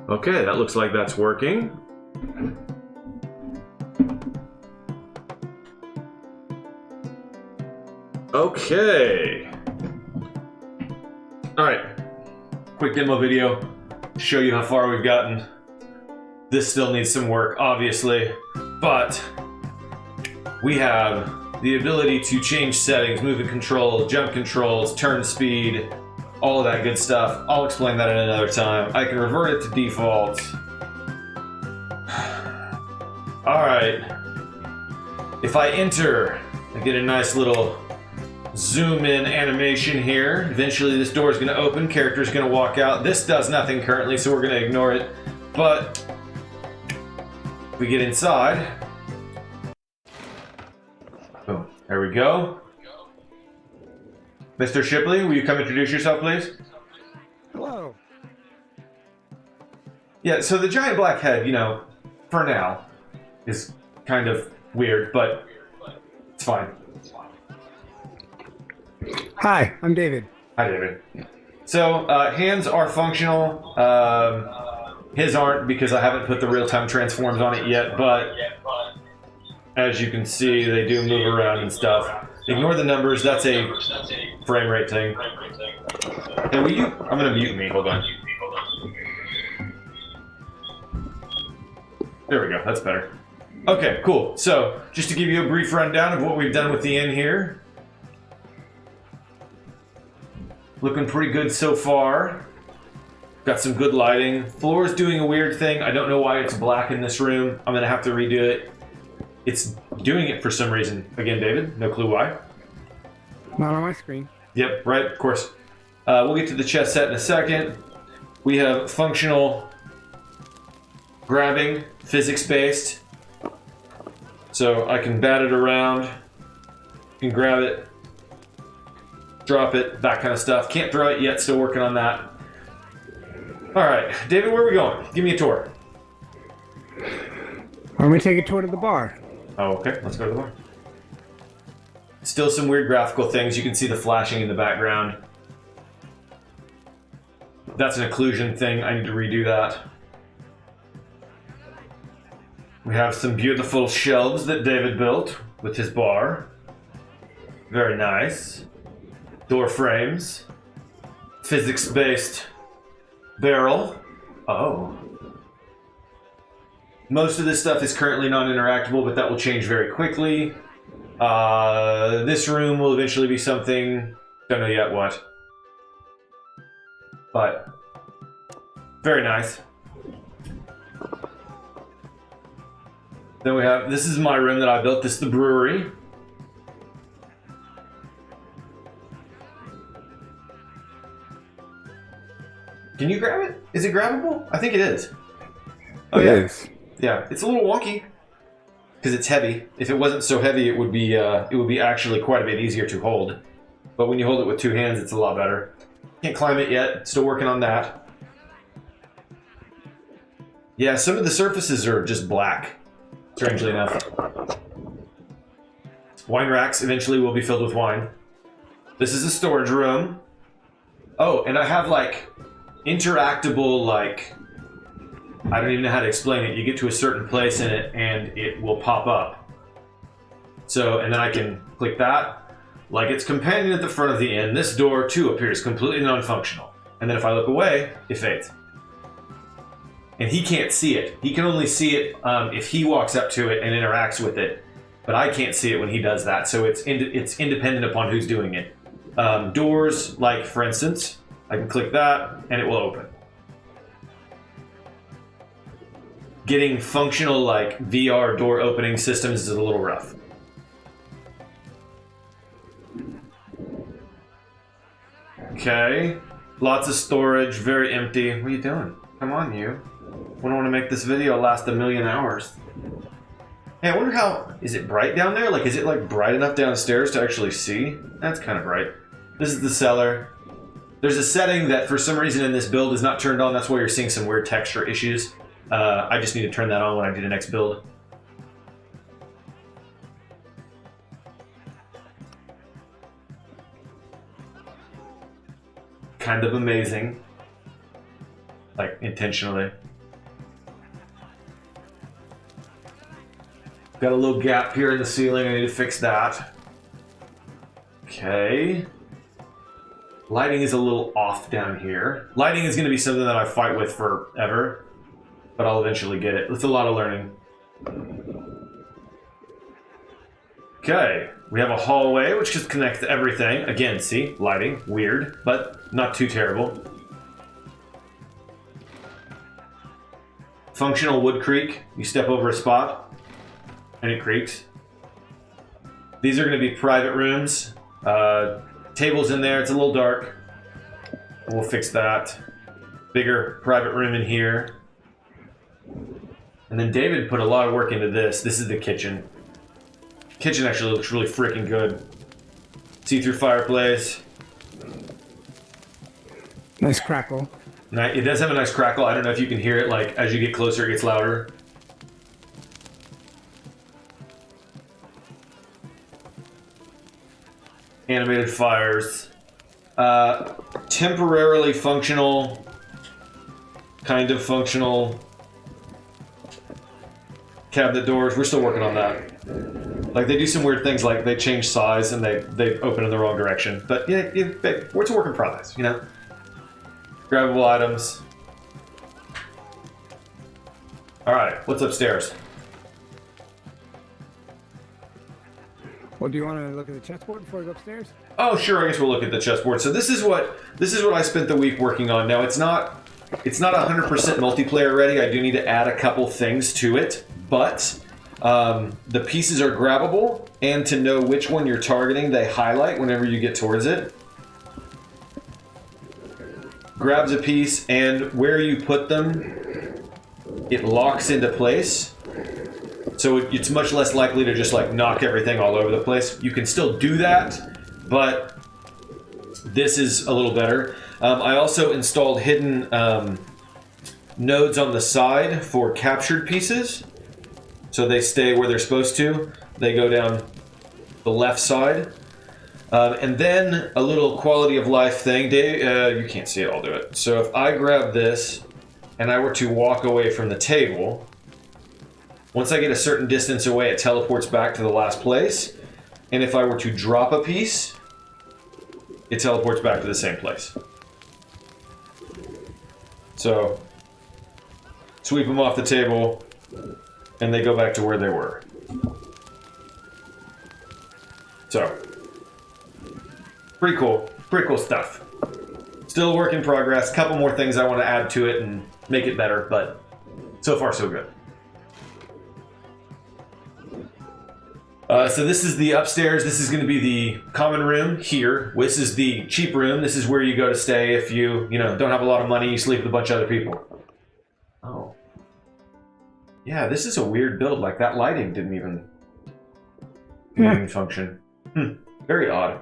Okay, that looks like that's working. Okay. Alright. Quick demo video to show you how far we've gotten. This still needs some work, obviously, but we have the ability to change settings, movement control, jump controls, turn speed, all of that good stuff. I'll explain that at another time. I can revert it to default. Alright. If I enter, I get a nice little zoom in animation here. Eventually this door is going to open, character is going to walk out. This does nothing currently, so we're going to ignore it. But if we get inside, boom, there we go. Mr. Shipley, will you come introduce yourself, please? Hello. Yeah, so the giant black head, you know, for now, is kind of weird, but it's fine. Hi, I'm David. Hi, David. So, hands are functional. His aren't because I haven't put the real-time transforms on it yet, but as you can see, they do move around and stuff. Ignore the numbers, that's a frame rate thing. Hey, will you? I'm gonna mute me, hold on. There we go, that's better. Okay, cool. So, just to give you a brief rundown of what we've done with the inn here. Looking pretty good so far. Got some good lighting. Floor is doing a weird thing. I don't know why it's black in this room. I'm gonna have to redo it. It's doing it for some reason. Again, David, no clue why. Not on my screen. Yep, right, of course. We'll get to the chess set in a second. We have functional grabbing, physics-based. So I can bat it around, you can grab it, drop it, that kind of stuff. Can't throw it yet, still working on that. Alright, David, where are we going? Give me a tour. I'm gonna take a tour to the bar. Oh, okay, let's go to the bar. Still some weird graphical things. You can see the flashing in the background. That's an occlusion thing. I need to redo that. We have some beautiful shelves that David built with his bar. Very nice. Door frames. Physics-based barrel. Oh. Most of this stuff is currently non-interactable, but that will change very quickly. This room will eventually be something, don't know yet what. But, very nice. Then we have, this is my room that I built, this is the brewery. Can you grab it? Is it grabbable? I think it is. Oh, It is. Yeah, it's a little wonky because it's heavy. If it wasn't so heavy, it would be actually quite a bit easier to hold. But when you hold it with two hands, it's a lot better. Can't climb it yet. Still working on that. Yeah, some of the surfaces are just black, strangely enough. Wine racks eventually will be filled with wine. This is a storage room. Oh, and I have like interactable, like, I don't even know how to explain it. You get to a certain place in it and it will pop up. So, and then I can click that. Like its companion at the front of the inn, this door too appears completely non-functional. And then if I look away, it fades. And he can't see it. He can only see it if he walks up to it and interacts with it. But I can't see it when he does that. So it's independent upon who's doing it. Doors, like for instance, I can click that and it will open. Getting functional like VR door opening systems is a little rough. Okay, lots of storage, very empty. What are you doing? Come on, you. We don't want to make this video last a million hours. Hey, I wonder how, is it bright down there? Like, is it like bright enough downstairs to actually see? That's kind of bright. This is the cellar. There's a setting that for some reason in this build is not turned on. That's why you're seeing some weird texture issues. I just need to turn that on when I do the next build. Kind of amazing. Like, intentionally. Got a little gap here in the ceiling. I need to fix that. Okay. Lighting is a little off down here. Lighting is going to be something that I fight with forever, but I'll eventually get it. It's a lot of learning. Okay, we have a hallway which just connects to everything. Again, see, lighting, weird, but not too terrible. Functional wood creak. You step over a spot, and it creaks. These are going to be private rooms. Tables in there. It's a little dark. We'll fix that. Bigger private room in here. And then David put a lot of work into this. This is the kitchen. Kitchen actually looks really freaking good. See-through fireplace. Nice crackle. It does have a nice crackle. I don't know if you can hear it. Like as you get closer, it gets louder. Animated fires. Temporarily functional. Kind of functional. Cabinet doors. We're still working on that. Like they do some weird things, like they change size and they open in the wrong direction. But yeah, it's a work in progress, you know. Grabbable items. All right, what's upstairs? Well, do you want to look at the chessboard before we go upstairs? Oh, sure. I guess we'll look at the chessboard. So this is what I spent the week working on. Now it's not 100% multiplayer ready. I do need to add a couple things to it, but the pieces are grabbable, and to know which one you're targeting, they highlight whenever you get towards it. Grabs a piece, and where you put them, it locks into place. So it's much less likely to just like knock everything all over the place. You can still do that, but this is a little better. I also installed hidden nodes on the side for captured pieces. So they stay where they're supposed to. They go down the left side. And then a little quality of life thing. Dave, you can't see it, I'll do it. So if I grab this and I were to walk away from the table, once I get a certain distance away, it teleports back to the last place. And if I were to drop a piece, it teleports back to the same place. So, sweep them off the table, and they go back to where they were. So, pretty cool stuff. Still a work in progress. Couple more things I want to add to it and make it better, but so far so good. So this is the upstairs. This is going to be the common room here. This is the cheap room. This is where you go to stay if you don't have a lot of money. You sleep with a bunch of other people. Oh. Yeah, this is a weird build. Like that lighting didn't even function. Very odd.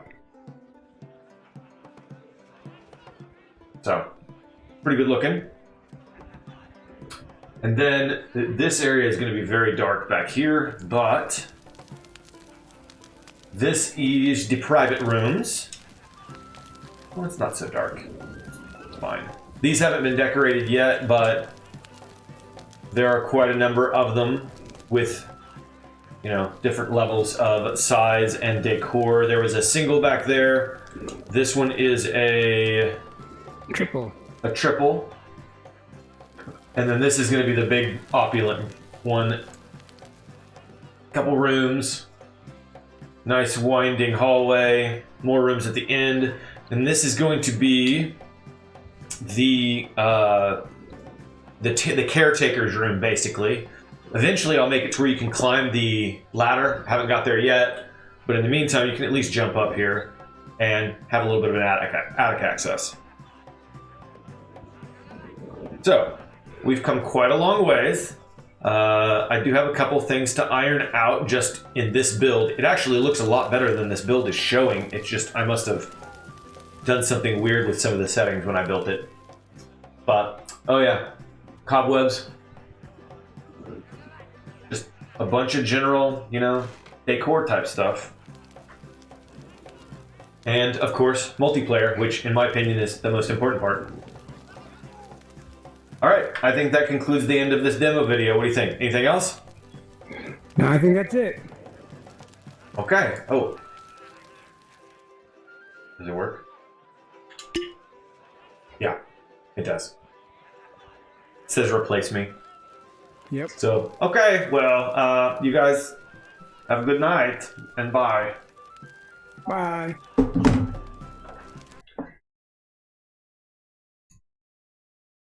So, pretty good looking. And then this area is going to be very dark back here, but this is the private rooms. Well, it's not so dark. It's fine. These haven't been decorated yet, but there are quite a number of them with, different levels of size and decor. There was a single back there. This one is a triple. And then this is going to be the big opulent one. Couple rooms. Nice winding hallway. More rooms at the end. And this is going to be the caretaker's room, basically. Eventually, I'll make it to where you can climb the ladder. Haven't got there yet. But in the meantime, you can at least jump up here and have a little bit of an attic access. So, we've come quite a long ways. I do have a couple things to iron out just in this build. It actually looks a lot better than this build is showing. It's just, I must have done something weird with some of the settings when I built it. But, oh yeah, cobwebs. Just a bunch of general, decor type stuff. And, of course, multiplayer, which in my opinion is the most important part. Alright, I think that concludes the end of this demo video. What do you think? Anything else? No, I think that's it. Okay. Oh. Does it work? Yeah, it does. It says replace me. Yep. So, okay, well, you guys have a good night, and bye. Bye.